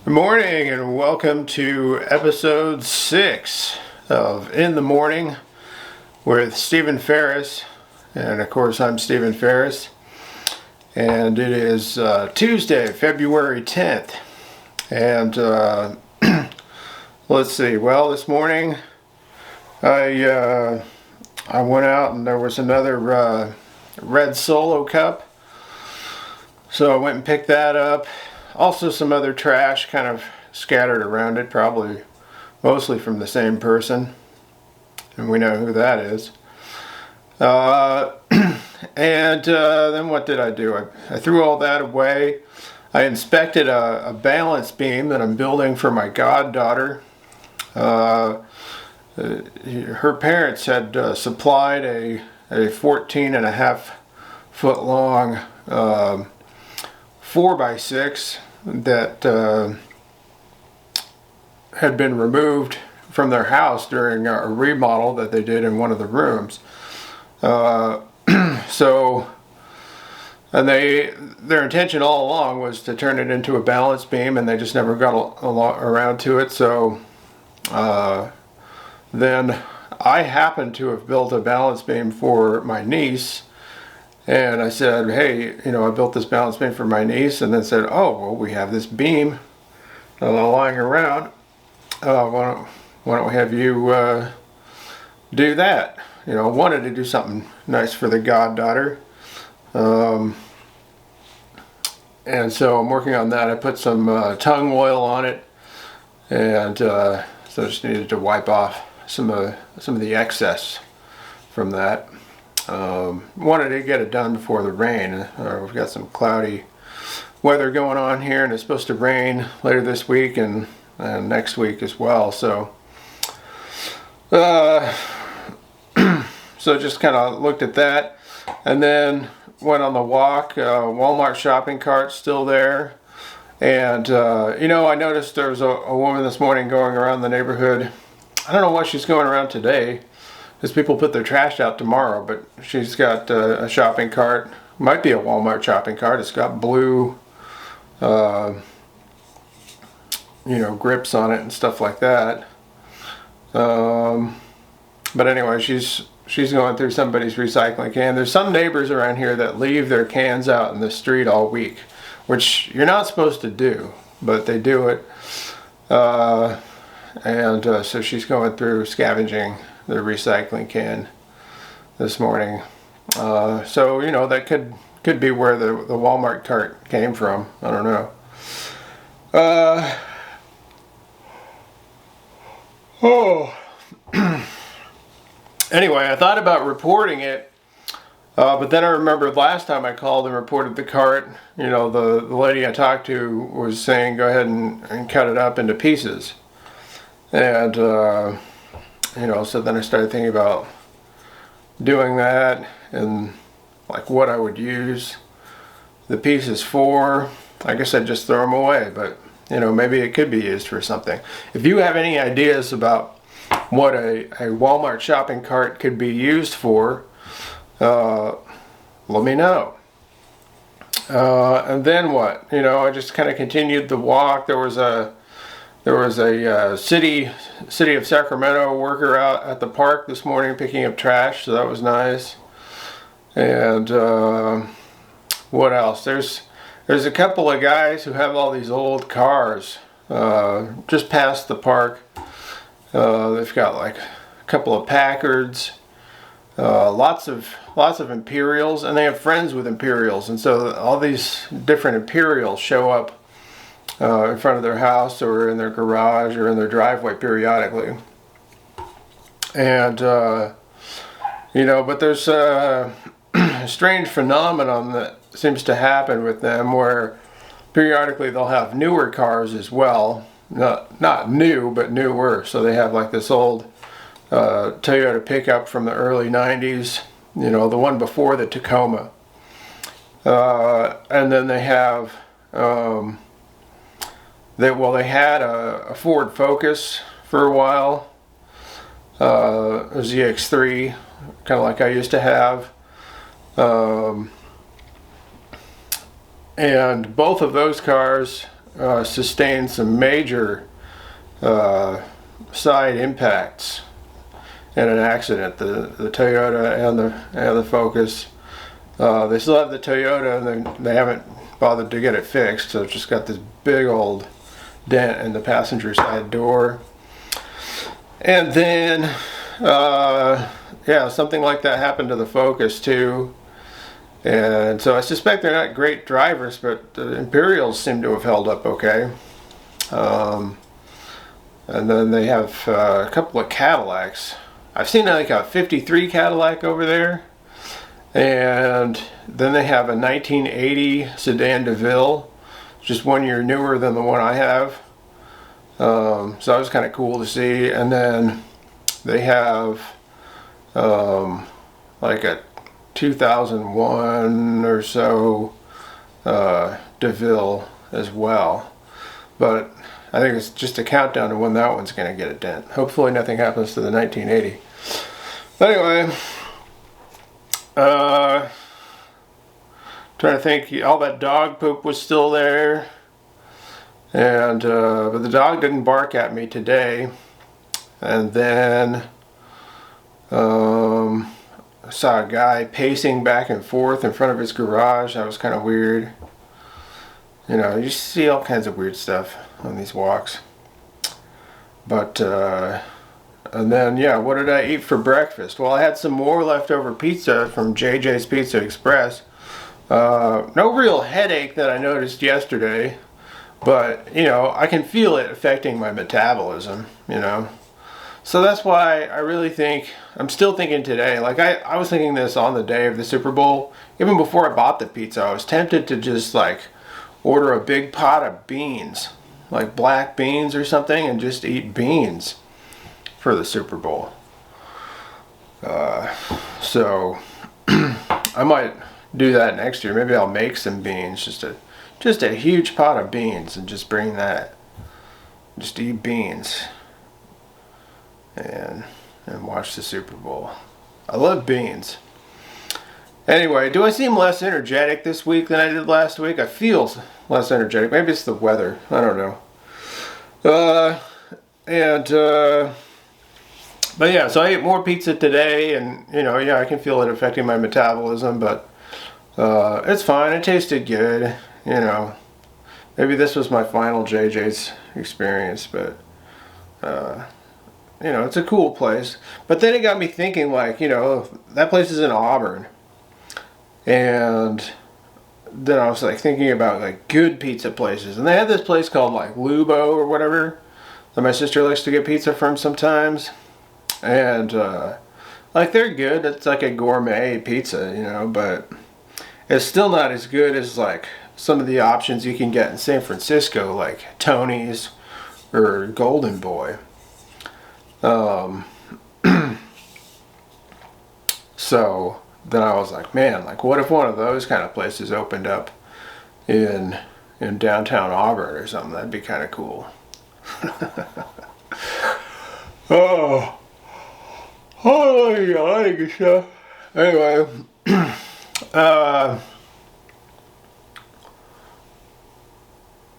Good morning and welcome to episode 6 of In the Morning with Stephen Ferris. And of course, I'm Stephen Ferris. And it is Tuesday, February 10th. And let's see. Well, this morning I went out and there was another red Solo cup. So I went and picked that up. Also some other trash kind of scattered around it, probably mostly from the same person. And we know who that is. And then what did I do? I threw all that away. I inspected a balance beam that I'm building for my goddaughter. Her parents had supplied a 14.5 foot long 4x6 that had been removed from their house during a remodel that they did in one of the rooms. And their intention all along was to turn it into a balance beam, and they just never got around to it. So then I happened to have built a balance beam for my niece. And I said, hey, I built this balance beam for my niece, and then said, oh, well, we have this beam lying around. Why don't we have you do that? Wanted to do something nice for the goddaughter. And so I'm working on that. I put some tung oil on it, and so I just needed to wipe off some of the excess from that. Wanted to get it done before the rain. We've got some cloudy weather going on here, and it's supposed to rain later this week and next week as well. So, so just kind of looked at that, and then went on the walk. Walmart shopping cart still there, and I noticed there was a woman this morning going around the neighborhood. I don't know why she's going around today, because people put their trash out tomorrow, but she's got a shopping cart. Might be a Walmart shopping cart. It's got blue, grips on it and stuff like that. But anyway, she's going through somebody's recycling can. There's some neighbors around here that leave their cans out in the street all week, which you're not supposed to do, but they do it. So she's going through scavenging the recycling can this morning. So that could be where the Walmart cart came from. I don't know. Anyway, I thought about reporting it, but then I remembered last time I called and reported the cart, the lady I talked to was saying go ahead and cut it up into pieces. And so then I started thinking about doing that and like what I would use the pieces for. I guess I'd just throw them away, but maybe it could be used for something. If you have any ideas about what a Walmart shopping cart could be used for, let me know. And then what? I just kind of continued the walk. There was a city of Sacramento worker out at the park this morning picking up trash, so that was nice. And what else? There's a couple of guys who have all these old cars just past the park. They've got like a couple of Packards, lots of Imperials, and they have friends with Imperials, and so all these different Imperials show up in front of their house or in their garage or in their driveway periodically. And but there's a strange phenomenon that seems to happen with them where periodically they'll have newer cars as well. Not new, but newer. So they have like this old Toyota pickup from the early 90s, the one before the Tacoma. And then they have they had a Ford Focus for a while, a ZX3, kind of like I used to have. And both of those cars sustained some major side impacts in an accident. The Toyota and the Focus. They still have the Toyota, and they haven't bothered to get it fixed. So it's just got this big old dent in the passenger side door. And then, yeah, something like that happened to the Focus too. And so I suspect they're not great drivers, but the Imperials seem to have held up okay. And then they have a couple of Cadillacs. I've seen like a 53 Cadillac over there. And then they have a 1980 Sedan DeVille, just 1 year newer than the one I have. So that was kind of cool to see. And then they have like a 2001 or so DeVille as well. But I think it's just a countdown to when that one's going to get a dent. Hopefully nothing happens to the 1980. Anyway, trying to think, all that dog poop was still there. And but the dog didn't bark at me today. And then I saw a guy pacing back and forth in front of his garage. That was kind of weird. You know, you see all kinds of weird stuff on these walks. But and then, yeah, what did I eat for breakfast? Well, I had some more leftover pizza from JJ's Pizza Express. No real headache that I noticed yesterday. But, you know, I can feel it affecting my metabolism, you know. So that's why I really think, I'm still thinking today, like I was thinking this on the day of the Super Bowl. Even before I bought the pizza, I was tempted to just like order a big pot of beans, like black beans or something, and just eat beans for the Super Bowl. So I might do that next year. Maybe I'll make some beans, just a huge pot of beans, and just bring that. Just eat beans and watch the Super Bowl. I love beans. Anyway, do I seem less energetic this week than I did last week? I feel less energetic. Maybe it's the weather. I don't know. But yeah, so I ate more pizza today, and you know, yeah, I can feel it affecting my metabolism, but it's fine. It tasted good. You know, maybe this was my final JJ's experience, but you know, it's a cool place. But then it got me thinking, like, you know, that place is in Auburn, and then I was like thinking about like good pizza places, and they had this place called like Lubo or whatever that my sister likes to get pizza from sometimes, and like they're good. It's like a gourmet pizza, you know, but it's still not as good as like some of the options you can get in San Francisco, like Tony's or Golden Boy. So then I was like, man, like what if one of those kind of places opened up in downtown Auburn or something? That'd be kind of cool. Oh yeah, I think so. Anyway,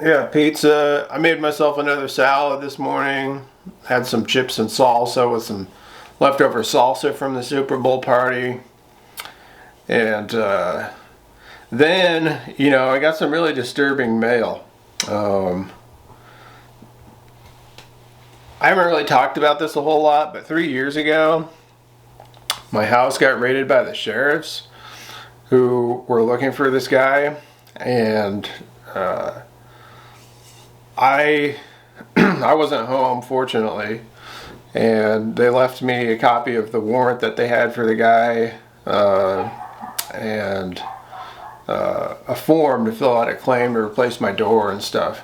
yeah, pizza. I made myself another salad this morning. Had some chips and salsa with some leftover salsa from the Super Bowl party. And then, you know, I got some really disturbing mail. I haven't really talked about this a whole lot, but 3 years ago, my house got raided by the sheriffs who were looking for this guy. And I wasn't home, fortunately, and they left me a copy of the warrant that they had for the guy, and a form to fill out a claim to replace my door and stuff.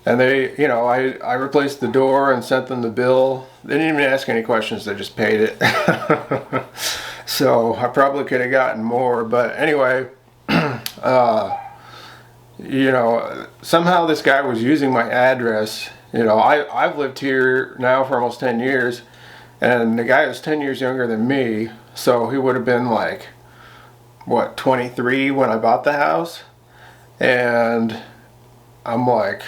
And they, you know, I replaced the door and sent them the bill. They didn't even ask any questions, they just paid it. So I probably could have gotten more, but anyway, you know, somehow this guy was using my address. You know, I've lived here now for almost 10 years, and the guy is 10 years younger than me, so he would have been like, what, 23 when I bought the house? And I'm like,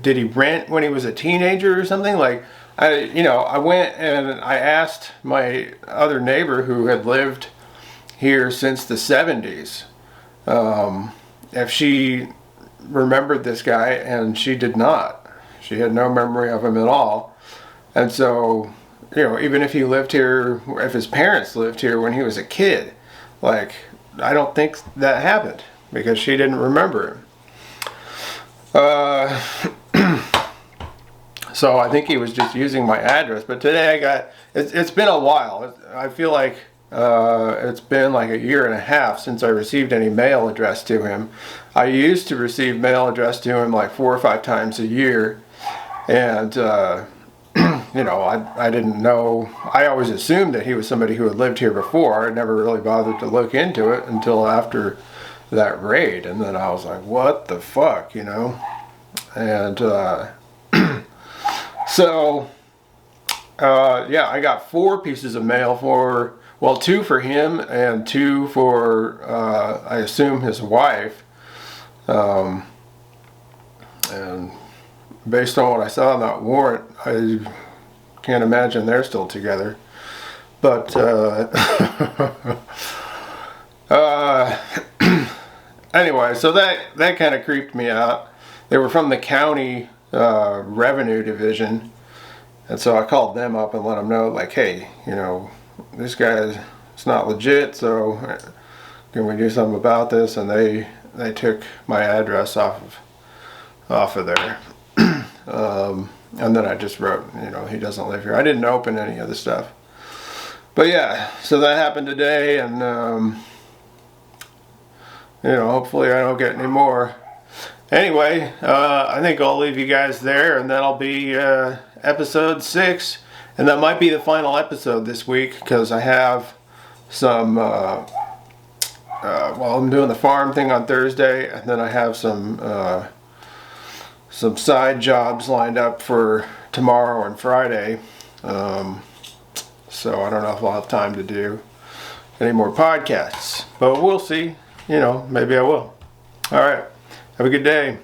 did he rent when he was a teenager or something? Like, I went and I asked my other neighbor who had lived here since the 70s if she remembered this guy, and she did not. She had no memory of him at all. And so, even if he lived here, if his parents lived here when he was a kid, like, I don't think that happened because she didn't remember him. So I think he was just using my address. But today it's been a while. I feel like it's been like a year and a half since I received any mail addressed to him. I used to receive mail addressed to him like 4 or 5 times a year. And, I didn't know. I always assumed that he was somebody who had lived here before. I never really bothered to look into it until after that raid. And then I was like, what the fuck, And so, I got 4 pieces of mail 2 for him and 2 for, I assume, his wife. And based on what I saw in that warrant, I can't imagine they're still together. But, anyway, so that kind of creeped me out. They were from the county revenue division, and so I called them up and let them know, like, hey, this guy is not legit, so can we do something about this? And they took my address off of there. And then I just wrote, he doesn't live here. I didn't open any of the stuff. But yeah, so that happened today, and hopefully I don't get any more. Anyway, I think I'll leave you guys there, and that'll be episode 6, and that might be the final episode this week because I have some. I'm doing the farm thing on Thursday, and then I have some side jobs lined up for tomorrow and Friday. So I don't know if I'll have time to do any more podcasts, but we'll see. Maybe I will. All right. Have a good day.